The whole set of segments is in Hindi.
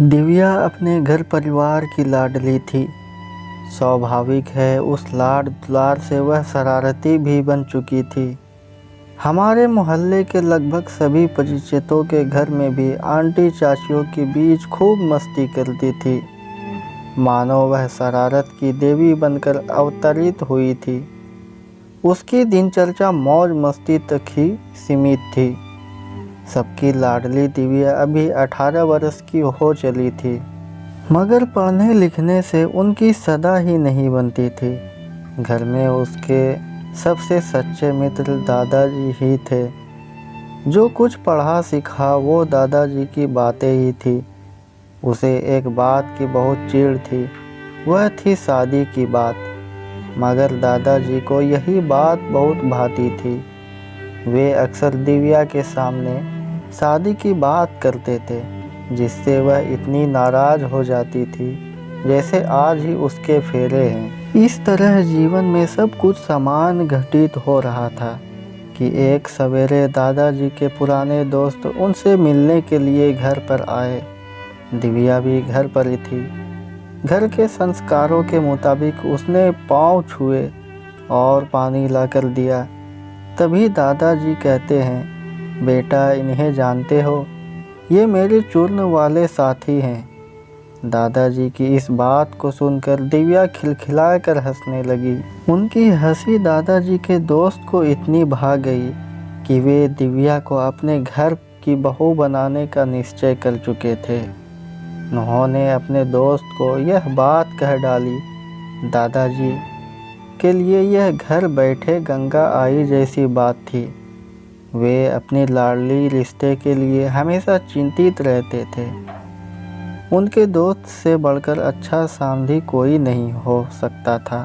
दिव्या अपने घर परिवार की लाडली थी। स्वाभाविक है उस लाड दुलार से वह शरारती भी बन चुकी थी। हमारे मोहल्ले के लगभग सभी परिचितों के घर में भी आंटी चाचियों के बीच खूब मस्ती करती थी। मानो वह शरारत की देवी बनकर अवतरित हुई थी। उसकी दिनचर्या मौज मस्ती तक ही सीमित थी। सबकी लाडली दिव्या अभी 18 वर्ष की हो चली थी, मगर पढ़ने लिखने से उनकी सदा ही नहीं बनती थी। घर में उसके सबसे सच्चे मित्र दादाजी ही थे। जो कुछ पढ़ा सीखा वो दादाजी की बातें ही थी। उसे एक बात की बहुत चिढ़ थी, वह थी शादी की बात। मगर दादाजी को यही बात बहुत भाती थी। वे अक्सर दिव्या के सामने शादी की बात करते थे, जिससे वह इतनी नाराज हो जाती थी जैसे आज ही उसके फेरे हैं। इस तरह जीवन में सब कुछ समान घटित हो रहा था कि एक सवेरे दादाजी के पुराने दोस्त उनसे मिलने के लिए घर पर आए। दिव्या भी घर पर ही थी। घर के संस्कारों के मुताबिक उसने पाँव छुए और पानी लाकर दिया। तभी दादाजी कहते हैं, बेटा इन्हें जानते हो, ये मेरे चूर्ण वाले साथी हैं। दादाजी की इस बात को सुनकर दिव्या खिलखिलाकर हंसने लगी। उनकी हंसी दादाजी के दोस्त को इतनी भा गई कि वे दिव्या को अपने घर की बहू बनाने का निश्चय कर चुके थे। उन्होंने अपने दोस्त को यह बात कह डाली, दादाजी के लिए यह घर बैठे गंगा आई जैसी बात थी। वे अपनी लाडली रिश्ते के लिए हमेशा चिंतित रहते थे। उनके दोस्त से बढ़कर अच्छा साथी कोई नहीं हो सकता था।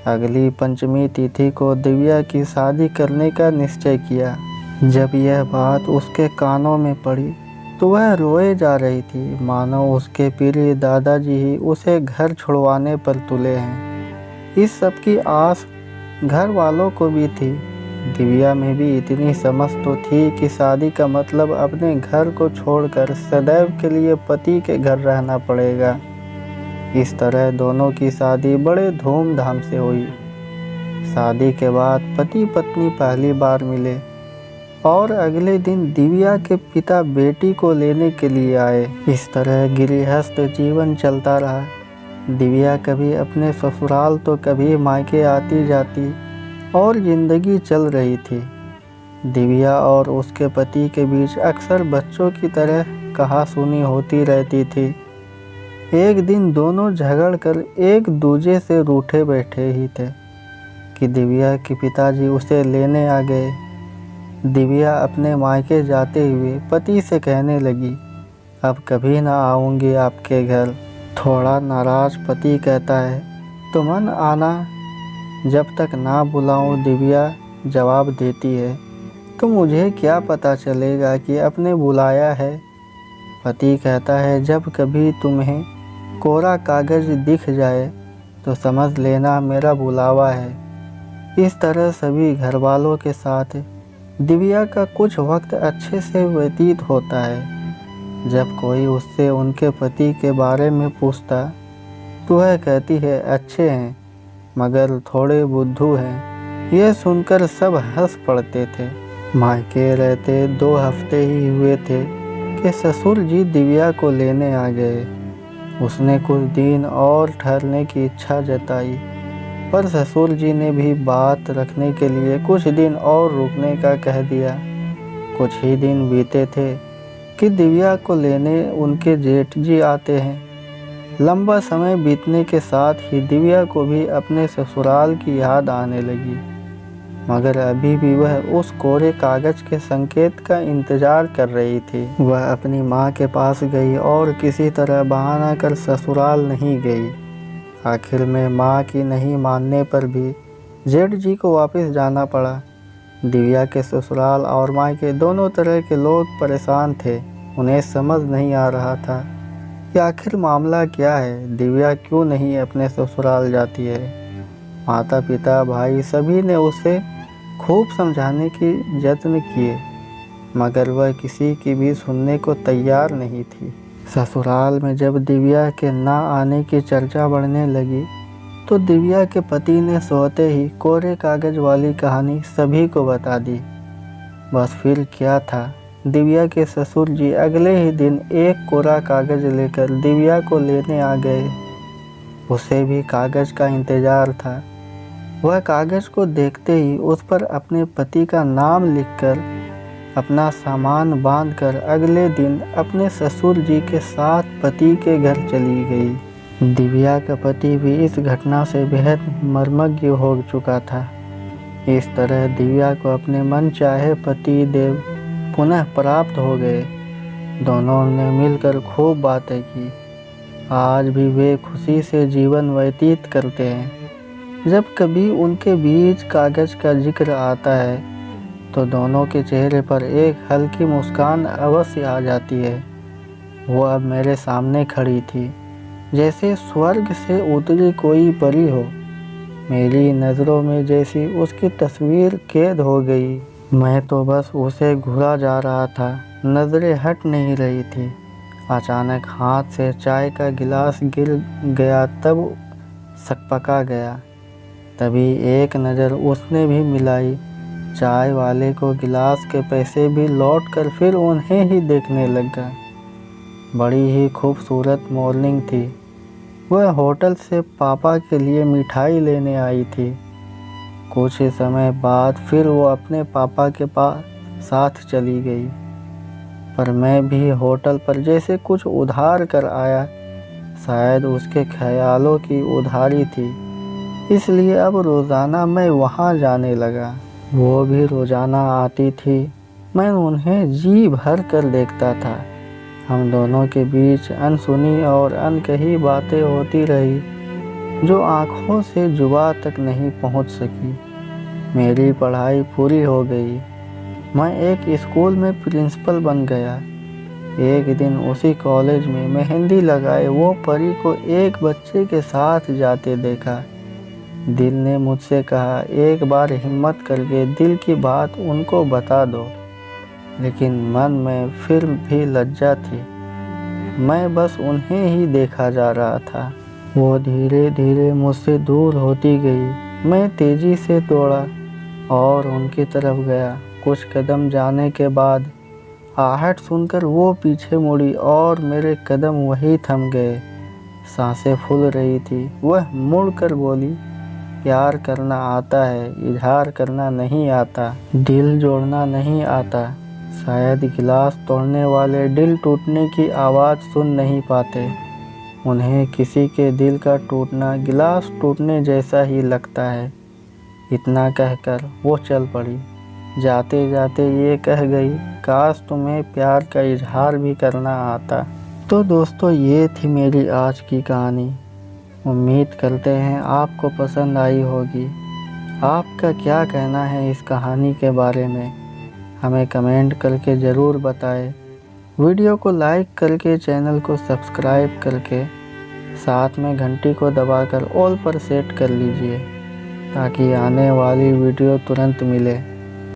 अगली पंचमी तिथि को दिव्या की शादी करने का निश्चय किया। जब यह बात उसके कानों में पड़ी तो वह रोए जा रही थी, मानो उसके प्रिय दादाजी ही उसे घर छुड़वाने पर तुले हैं। इस सब की आस घर वालों को भी थी। दिव्या में भी इतनी समझ तो थी कि शादी का मतलब अपने घर को छोड़कर सदैव के लिए पति के घर रहना पड़ेगा। इस तरह दोनों की शादी बड़े धूमधाम से हुई। शादी के बाद पति पत्नी पहली बार मिले और अगले दिन दिव्या के पिता बेटी को लेने के लिए आए। इस तरह गृहस्थ जीवन चलता रहा। दिव्या कभी अपने ससुराल तो कभी मायके आती जाती और जिंदगी चल रही थी। दिव्या और उसके पति के बीच अक्सर बच्चों की तरह कहासुनी होती रहती थी। एक दिन दोनों झगड़कर एक दूजे से रूठे बैठे ही थे कि दिव्या के पिताजी उसे लेने आ गए। दिव्या अपने मायके जाते हुए पति से कहने लगी, अब कभी ना आऊँगी आपके घर। थोड़ा नाराज पति कहता है, तो मन आना। जब तक ना बुलाऊं, दिव्या जवाब देती है, तो मुझे क्या पता चलेगा कि आपने बुलाया है। पति कहता है, जब कभी तुम्हें कोरा कागज दिख जाए तो समझ लेना मेरा बुलावा है। इस तरह सभी घर वालों के साथ दिव्या का कुछ वक्त अच्छे से व्यतीत होता है। जब कोई उससे उनके पति के बारे में पूछता तो वह कहती है, अच्छे हैं मगर थोड़े बुद्धू हैं। यह सुनकर सब हंस पड़ते थे। मायके रहते 2 हफ्ते ही हुए थे कि ससुर जी दिव्या को लेने आ गए। उसने कुछ दिन और ठहरने की इच्छा जताई, पर ससुर जी ने भी बात रखने के लिए कुछ दिन और रुकने का कह दिया। कुछ ही दिन बीते थे कि दिव्या को लेने उनके जेठ जी आते हैं। लंबा समय बीतने के साथ ही दिव्या को भी अपने ससुराल की याद आने लगी, मगर अभी भी वह उस कोरे कागज के संकेत का इंतजार कर रही थी। वह अपनी माँ के पास गई और किसी तरह बहाना कर ससुराल नहीं गई। आखिर में माँ की नहीं मानने पर भी जेठ जी को वापस जाना पड़ा। दिव्या के ससुराल और माँ के दोनों तरह के लोग परेशान थे। उन्हें समझ नहीं आ रहा था कि आखिर मामला क्या है, दिव्या क्यों नहीं अपने ससुराल जाती है। माता पिता भाई सभी ने उसे खूब समझाने की यत्न किए, मगर वह किसी की भी सुनने को तैयार नहीं थी। ससुराल में जब दिव्या के ना आने की चर्चा बढ़ने लगी तो दिव्या के पति ने सोते ही कोरे कागज़ वाली कहानी सभी को बता दी। बस फिर क्या था, दिव्या के ससुर जी अगले ही दिन एक कोरा कागज़ लेकर दिव्या को लेने आ गए। उसे भी कागज़ का इंतज़ार था। वह कागज़ को देखते ही उस पर अपने पति का नाम लिखकर अपना सामान बांधकर अगले दिन अपने ससुर जी के साथ पति के घर चली गई। दिव्या का पति भी इस घटना से बेहद मर्मज्ञ हो चुका था। इस तरह दिव्या को अपने मन चाहे पति देव पुनः प्राप्त हो गए। दोनों ने मिलकर खूब बातें की। आज भी वे खुशी से जीवन व्यतीत करते हैं। जब कभी उनके बीच कागज़ का जिक्र आता है तो दोनों के चेहरे पर एक हल्की मुस्कान अवश्य आ जाती है। वो अब मेरे सामने खड़ी थी, जैसे स्वर्ग से उतरी कोई परी हो। मेरी नज़रों में जैसी उसकी तस्वीर कैद हो गई। मैं तो बस उसे घूरा जा रहा था, नज़रें हट नहीं रही थी। अचानक हाथ से चाय का गिलास गिर गया, तब सकपका गया। तभी एक नज़र उसने भी मिलाई। चाय वाले को गिलास के पैसे भी लौट कर फिर उन्हें ही देखने लगा। बड़ी ही खूबसूरत मॉर्निंग थी। वह होटल से पापा के लिए मिठाई लेने आई थी। कुछ ही समय बाद फिर वो अपने पापा के साथ चली गई। पर मैं भी होटल पर जैसे कुछ उधार कर आया। शायद उसके ख्यालों की उधारी थी, इसलिए अब रोज़ाना मैं वहाँ जाने लगा। वो भी रोज़ाना आती थी। मैं उन्हें जी भर कर देखता था। हम दोनों के बीच अनसुनी और अनकही बातें होती रही, जो आँखों से जुबां तक नहीं पहुँच सकी। मेरी पढ़ाई पूरी हो गई। मैं एक स्कूल में प्रिंसिपल बन गया। एक दिन उसी कॉलेज में मेहंदी लगाए वो परी को एक बच्चे के साथ जाते देखा। दिल ने मुझसे कहा, एक बार हिम्मत करके दिल की बात उनको बता दो। लेकिन मन में फिर भी लज्जा थी। मैं बस उन्हें ही देखा जा रहा था। वो धीरे धीरे मुझसे दूर होती गई। मैं तेज़ी से दौड़ा और उनकी तरफ गया। कुछ कदम जाने के बाद आहट सुनकर वो पीछे मुड़ी और मेरे कदम वहीं थम गए। सांसें फूल रही थी। वह मुड़ कर बोली, प्यार करना आता है, इजहार करना नहीं आता, दिल जोड़ना नहीं आता। शायद गिलास तोड़ने वाले दिल टूटने की आवाज़ सुन नहीं पाते। उन्हें किसी के दिल का टूटना गिलास टूटने जैसा ही लगता है। इतना कहकर वो चल पड़ी। जाते जाते ये कह गई, काश तुम्हें प्यार का इजहार भी करना आता। तो दोस्तों, ये थी मेरी आज की कहानी। उम्मीद करते हैं आपको पसंद आई होगी। आपका क्या कहना है इस कहानी के बारे में, हमें कमेंट करके ज़रूर बताएं। वीडियो को लाइक करके चैनल को सब्सक्राइब करके साथ में घंटी को दबाकर ऑल पर सेट कर लीजिए, ताकि आने वाली वीडियो तुरंत मिले।